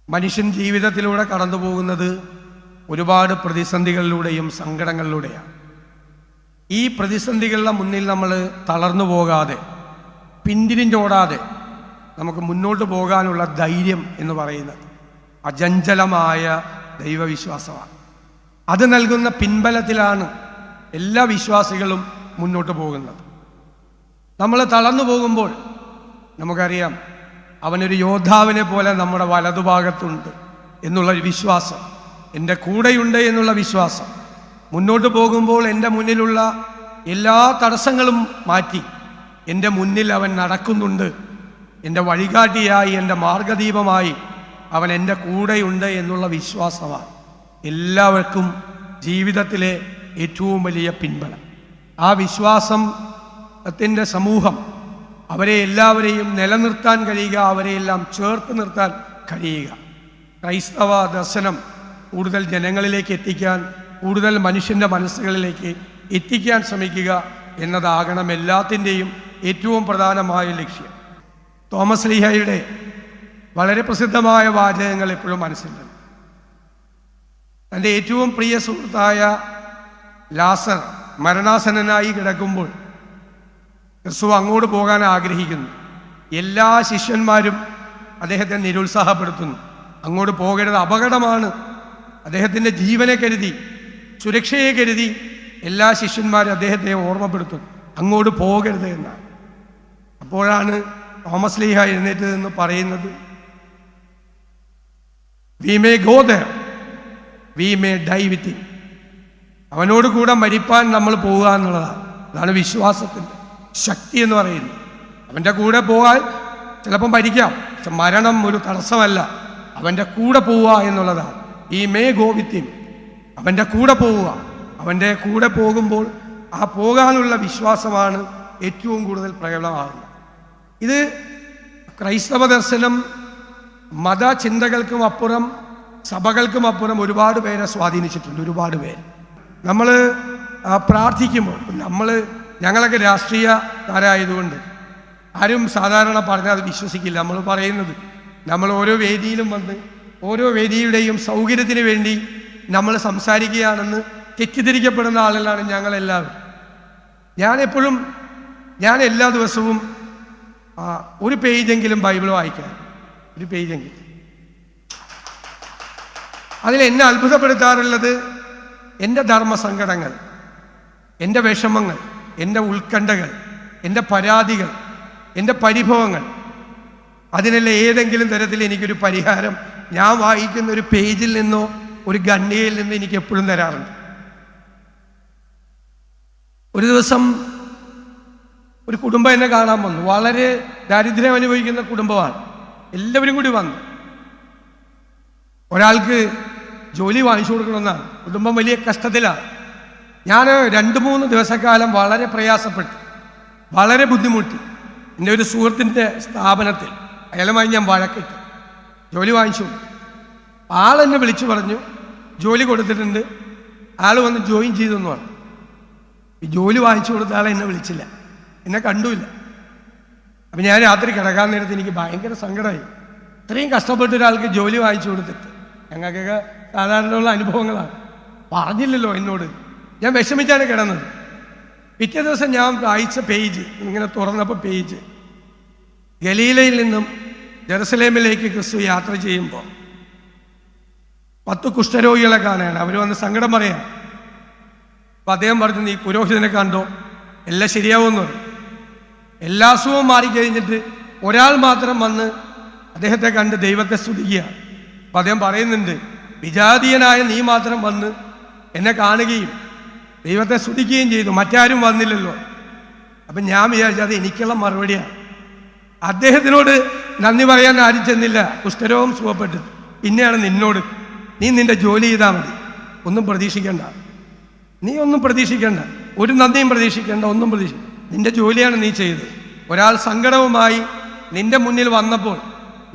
മനുഷ്യൻ ജീവിതത്തിലൂടെ കടന്നു പോകുന്നത് ഒരുപാട് പ്രതിസന്ധികളിലൂടെയും സങ്കടങ്ങളിലൂടെയാണ്. ഈ പ്രതിസന്ധികളുടെ മുന്നിൽ നമ്മൾ തളർന്നു പോകാതെ പിന്തിരിഞ്ഞോടാതെ നമുക്ക് മുന്നോട്ട് പോകാനുള്ള ധൈര്യം എന്ന് പറയുന്നത് അചഞ്ചലമായ ദൈവവിശ്വാസമാണ്. അത് നൽകുന്ന പിൻബലത്തിലാണ് എല്ലാ വിശ്വാസികളും മുന്നോട്ട് പോകുന്നത്. നമ്മൾ തളർന്നു പോകുമ്പോൾ നമുക്കറിയാം അവനൊരു യോദ്ധാവിനെ പോലെ നമ്മുടെ വലതുഭാഗത്തുണ്ട് എന്നുള്ളൊരു വിശ്വാസം, എൻ്റെ കൂടെയുണ്ട് എന്നുള്ള വിശ്വാസം. മുന്നോട്ട് പോകുമ്പോൾ എൻ്റെ മുന്നിലുള്ള എല്ലാ തടസ്സങ്ങളും മാറ്റി എൻ്റെ മുന്നിൽ അവൻ നടക്കുന്നുണ്ട്, എൻ്റെ വഴികാട്ടിയായി, എൻ്റെ മാർഗദീപമായി അവൻ എൻ്റെ കൂടെയുണ്ട് എന്നുള്ള വിശ്വാസമാണ് എല്ലാവർക്കും ജീവിതത്തിലെ ഏറ്റവും വലിയ പിൻബലം. ആ വിശ്വാസത്തിൻ്റെ സമൂഹം അവരെ എല്ലാവരെയും നിലനിർത്താൻ കഴിയുക, അവരെയെല്ലാം ചേർത്ത് നിർത്താൻ കഴിയുക. ക്രൈസ്തവ ദർശനം കൂടുതൽ ജനങ്ങളിലേക്ക് എത്തിക്കാൻ, കൂടുതൽ മനുഷ്യൻ്റെ മനസ്സുകളിലേക്ക് എത്തിക്കാൻ ശ്രമിക്കുക എന്നതാകണം എല്ലാത്തിൻ്റെയും ഏറ്റവും പ്രധാനമായ ലക്ഷ്യം. തോമസ് ലീഹയുടെ വളരെ പ്രസിദ്ധമായ വാചകങ്ങൾ എപ്പോഴും മനസ്സിലുണ്ട്. തൻ്റെ ഏറ്റവും പ്രിയ സുഹൃത്തായ ലാസർ മരണാസന്നനായി കിടക്കുമ്പോൾ ക്രിസ്തു അങ്ങോട്ട് പോകാൻ ആഗ്രഹിക്കുന്നു. എല്ലാ ശിഷ്യന്മാരും അദ്ദേഹത്തെ നിരുത്സാഹപ്പെടുത്തുന്നു. അങ്ങോട്ട് പോകരുത്, അപകടമാണ്. അദ്ദേഹത്തിൻ്റെ ജീവനെ കരുതി, സുരക്ഷയെ കരുതി എല്ലാ ശിഷ്യന്മാരും അദ്ദേഹത്തെ ഓർമ്മപ്പെടുത്തുന്നു, അങ്ങോട്ട് പോകരുത് എന്നാണ്. അപ്പോഴാണ് തോമസ് ലീഹ എഴുന്നേറ്റ് നിന്ന് പറയുന്നത്, we may go there, we may die with him. അവനോട് കൂടെ മരിപ്പാൻ നമ്മൾ പോവുക എന്നുള്ളതാണ്. അതാണ് വിശ്വാസത്തിൻ്റെ ശക്തി എന്ന് പറയുന്നത്. അവൻ്റെ കൂടെ പോകാൻ ചിലപ്പം മരിക്കാം, പക്ഷെ മരണം ഒരു തടസ്സമല്ല. അവൻ്റെ കൂടെ പോവുക എന്നുള്ളതാണ്. ഈ മേ ഗോ വിത്ത് ഹിം, അവൻ്റെ കൂടെ പോവുക. അവൻ്റെ കൂടെ പോകുമ്പോൾ ആ പോകാനുള്ള വിശ്വാസമാണ് ഏറ്റവും കൂടുതൽ പ്രകടമാകുന്നത്. ഇത് ക്രൈസ്തവ ദർശനം മതചിന്തകൾക്കും അപ്പുറം, സഭകൾക്കും അപ്പുറം ഒരുപാട് പേരെ സ്വാധീനിച്ചിട്ടുണ്ട്. ഒരുപാട് പേര് നമ്മൾ പ്രാർത്ഥിക്കുമ്പോൾ, ഞങ്ങളൊക്കെ രാഷ്ട്രീയക്കാരായതുകൊണ്ട് ആരും സാധാരണ പറഞ്ഞാൽ അത് വിശ്വസിക്കില്ല. നമ്മൾ പറയുന്നത്, നമ്മൾ ഓരോ വേദിയിലും വന്ന് ഓരോ വേദിയുടെയും സൗകര്യത്തിന് വേണ്ടി നമ്മൾ സംസാരിക്കുകയാണെന്ന് തെറ്റിദ്ധരിക്കപ്പെടുന്ന ആളുകളാണ് ഞങ്ങളെല്ലാവരും. ഞാൻ എല്ലാ ദിവസവും ഒരു പേജെങ്കിലും ബൈബിൾ വായിക്കാൻ, ഒരു പേജെങ്കിലും. അതിൽ എന്നെ അത്ഭുതപ്പെടുത്താറുള്ളത് എൻ്റെ ധർമ്മസങ്കടങ്ങൾ, എൻ്റെ വിഷമങ്ങൾ, എൻ്റെ ഉത്കണ്ഠകൾ, എൻ്റെ പരാതികൾ, എൻ്റെ പരിഭവങ്ങൾ. അതിനെല്ലാം ഏതെങ്കിലും തരത്തിൽ എനിക്കൊരു പരിഹാരം ഞാൻ വായിക്കുന്ന ഒരു പേജിൽ നിന്നോ ഒരു ഖണ്ഡികയിൽ നിന്നോ എനിക്ക് എപ്പോഴും തരാറുണ്ട്. ഒരു ദിവസം ഒരു കുടുംബം എന്നെ കാണാൻ വന്നു. വളരെ ദാരിദ്ര്യം അനുഭവിക്കുന്ന കുടുംബമാണ്. എല്ലാവരും കൂടി വന്നു. ഒരാൾക്ക് ജോലി വാങ്ങിച്ചു കൊടുക്കണമെന്നാണ്. കുടുംബം വലിയ കഷ്ടത്തിലാണ്. ഞാൻ 2-3 ദിവസക്കാലം വളരെ പ്രയാസപ്പെട്ടു, വളരെ ബുദ്ധിമുട്ടി. എൻ്റെ ഒരു സുഹൃത്തിൻ്റെ സ്ഥാപനത്തിൽ അയാളുമായി ഞാൻ വഴക്കിട്ടു. ജോലി വാങ്ങിച്ചു. ആളെന്നെ വിളിച്ചു പറഞ്ഞു, ജോലി കൊടുത്തിട്ടുണ്ട്, ആൾ വന്ന് ജോയിൻ ചെയ്തെന്ന് പറഞ്ഞു. ഈ ജോലി വാങ്ങിച്ചു കൊടുത്ത ആളെ എന്നെ വിളിച്ചില്ല, എന്നെ കണ്ടുമില്ല. അപ്പം ഞാൻ രാത്രി കിടക്കാൻ നേരത്ത് എനിക്ക് ഭയങ്കര സങ്കടമായി. ഇത്രയും കഷ്ടപ്പെട്ട ഒരാൾക്ക് ജോലി വാങ്ങിച്ചു കൊടുത്തിട്ട്, ഞങ്ങൾക്കൊക്കെ സാധാരണയുള്ള അനുഭവങ്ങളാണ്, പറഞ്ഞില്ലല്ലോ എന്നോട്. ഞാൻ വിഷമിച്ചാണ് കിടന്നത്. പിറ്റേ ദിവസം ഞാൻ വായിച്ച പേജ് ഇങ്ങനെ തുറന്നപ്പോൾ പേജ്, ഗലീലയിൽ നിന്നും ജെറുസലേമിലേക്ക് ക്രിസ്തു യാത്ര ചെയ്യുമ്പോൾ 10 കുഷ്ഠരോഗികളെ കാണുകയാണ്. അവർ വന്ന് സങ്കടം പറയാം. അപ്പം അദ്ദേഹം പറഞ്ഞു, നീ പുരോഹിതനെ കണ്ടോ, എല്ലാം ശരിയാവുമെന്ന് പറയും. എല്ലാ അസുഖവും മാറിക്കഴിഞ്ഞിട്ട് ഒരാൾ മാത്രം വന്ന് അദ്ദേഹത്തെ കണ്ട് ദൈവത്തെ സ്തുതിക്കുക. അപ്പം അദ്ദേഹം പറയുന്നുണ്ട്, വിജാതീയനായ നീ മാത്രം വന്ന് എന്നെ കാണുകയും ദൈവത്തെ സ്തുതിക്കുകയും ചെയ്തു, മറ്റാരും വന്നില്ലല്ലോ. അപ്പം ഞാൻ വിചാരിച്ചത് എനിക്കുള്ള മറുപടിയാണ്. അദ്ദേഹത്തിനോട് നന്ദി പറയാൻ ആരും ചെന്നില്ല, കുഷ്ഠരോഗം സുഖപ്പെട്ടു. പിന്നെയാണ് നിന്നോട്, നീ നിന്റെ ജോലി ചെയ്താൽ മതി, ഒന്നും പ്രതീക്ഷിക്കേണ്ട, നീ ഒന്നും പ്രതീക്ഷിക്കേണ്ട, ഒരു നന്ദിയും പ്രതീക്ഷിക്കേണ്ട, ഒന്നും പ്രതീക്ഷിക്കേണ്ട, നിന്റെ ജോലിയാണ് നീ ചെയ്തത്. ഒരാൾ സങ്കടവുമായി നിന്റെ മുന്നിൽ വന്നപ്പോൾ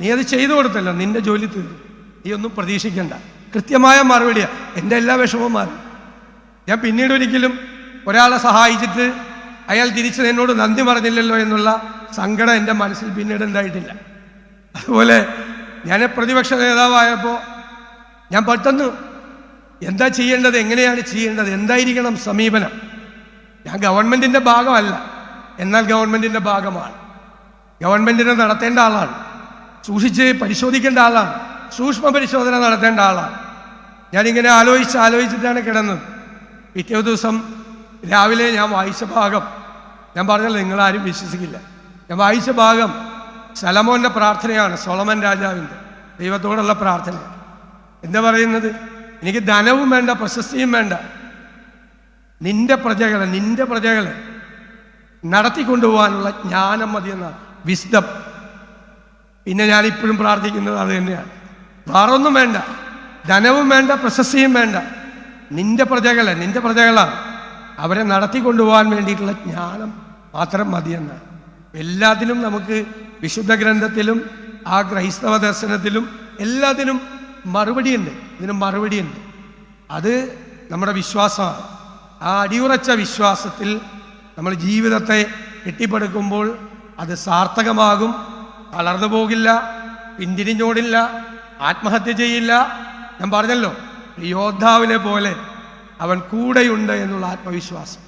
നീ അത് ചെയ്തു കൊടുത്തല്ലോ, നിന്റെ ജോലി തീർന്നു, നീ ഒന്നും പ്രതീക്ഷിക്കേണ്ട. കൃത്യമായ മറുപടിയാണ്. എൻ്റെ എല്ലാ വിഷമവും മാറി. ഞാൻ പിന്നീട് ഒരിക്കലും ഒരാളെ സഹായിച്ചിട്ട് അയാൾ തിരിച്ച് എന്നോട് നന്ദി പറഞ്ഞില്ലല്ലോ എന്നുള്ള സങ്കടം എൻ്റെ മനസ്സിൽ പിന്നീട് ഉണ്ടായിട്ടില്ല. അതുപോലെ ഞാൻ പ്രതിപക്ഷ നേതാവായപ്പോൾ ഞാൻ പെട്ടെന്ന് എന്താ ചെയ്യേണ്ടത്, എങ്ങനെയാണ് ചെയ്യേണ്ടത്, എന്തായിരിക്കണം സമീപനം. ഞാൻ ഗവൺമെൻറ്റിൻ്റെ ഭാഗമല്ല, എന്നാൽ ഗവൺമെൻറ്റിൻ്റെ ഭാഗമാണ്. ഗവൺമെൻറ്റിനെ നടത്തേണ്ട ആളാണ്, സൂക്ഷിച്ച് പരിശോധിക്കേണ്ട ആളാണ്, സൂക്ഷ്മ പരിശോധന നടത്തേണ്ട ആളാണ്. ഞാനിങ്ങനെ ആലോചിച്ചിട്ടാണ് കിടന്നത്. പിറ്റേ ദിവസം രാവിലെ ഞാൻ വായിച്ച ഭാഗം, ഞാൻ പറഞ്ഞല്ലോ നിങ്ങളാരും വിശ്വസിക്കില്ല, ഞാൻ വായിച്ച ഭാഗം ശലോമോൻ്റെ പ്രാർത്ഥനയാണ്, സോളമൻ രാജാവിൻ്റെ ദൈവത്തോടുള്ള പ്രാർത്ഥന. എന്താ പറയുന്നത്? എനിക്ക് ധനവും വേണ്ട, പ്രശസ്തിയും വേണ്ട, നിന്റെ പ്രജകളെ നടത്തിക്കൊണ്ടുപോകാനുള്ള ജ്ഞാനം മതി എന്ന വിസ്ഡം. പിന്നെ ഞാനിപ്പോഴും പ്രാർത്ഥിക്കുന്നത് അത് തന്നെയാണ്. വേറൊന്നും വേണ്ട, ധനവും വേണ്ട, പ്രശസ്തിയും വേണ്ട, നിന്റെ പ്രജകളാണ്, അവരെ നടത്തിക്കൊണ്ടുപോകാൻ വേണ്ടിയിട്ടുള്ള ജ്ഞാനം മാത്രം മതിയെന്നാണ്. എല്ലാത്തിനും നമുക്ക് വിശുദ്ധ ഗ്രന്ഥത്തിലും ആ ക്രൈസ്തവ ദർശനത്തിലും എല്ലാത്തിനും മറുപടിയുണ്ട്. ഇതിന് മറുപടിയുണ്ട്. അത് നമ്മുടെ വിശ്വാസമാണ്. ആ അടിയുറച്ച വിശ്വാസത്തിൽ നമ്മൾ ജീവിതത്തെ കെട്ടിപ്പടുക്കുമ്പോൾ അത് സാർത്ഥകമാകും. തളർന്നു പോകില്ല, പിന്തിരിഞ്ഞോടില്ല, ആത്മഹത്യ ചെയ്യില്ല. ഞാൻ പറഞ്ഞല്ലോ, യോദ്ധാവിനെ പോലെ അവൻ കൂടെയുണ്ട് എന്നുള്ള ആത്മവിശ്വാസം.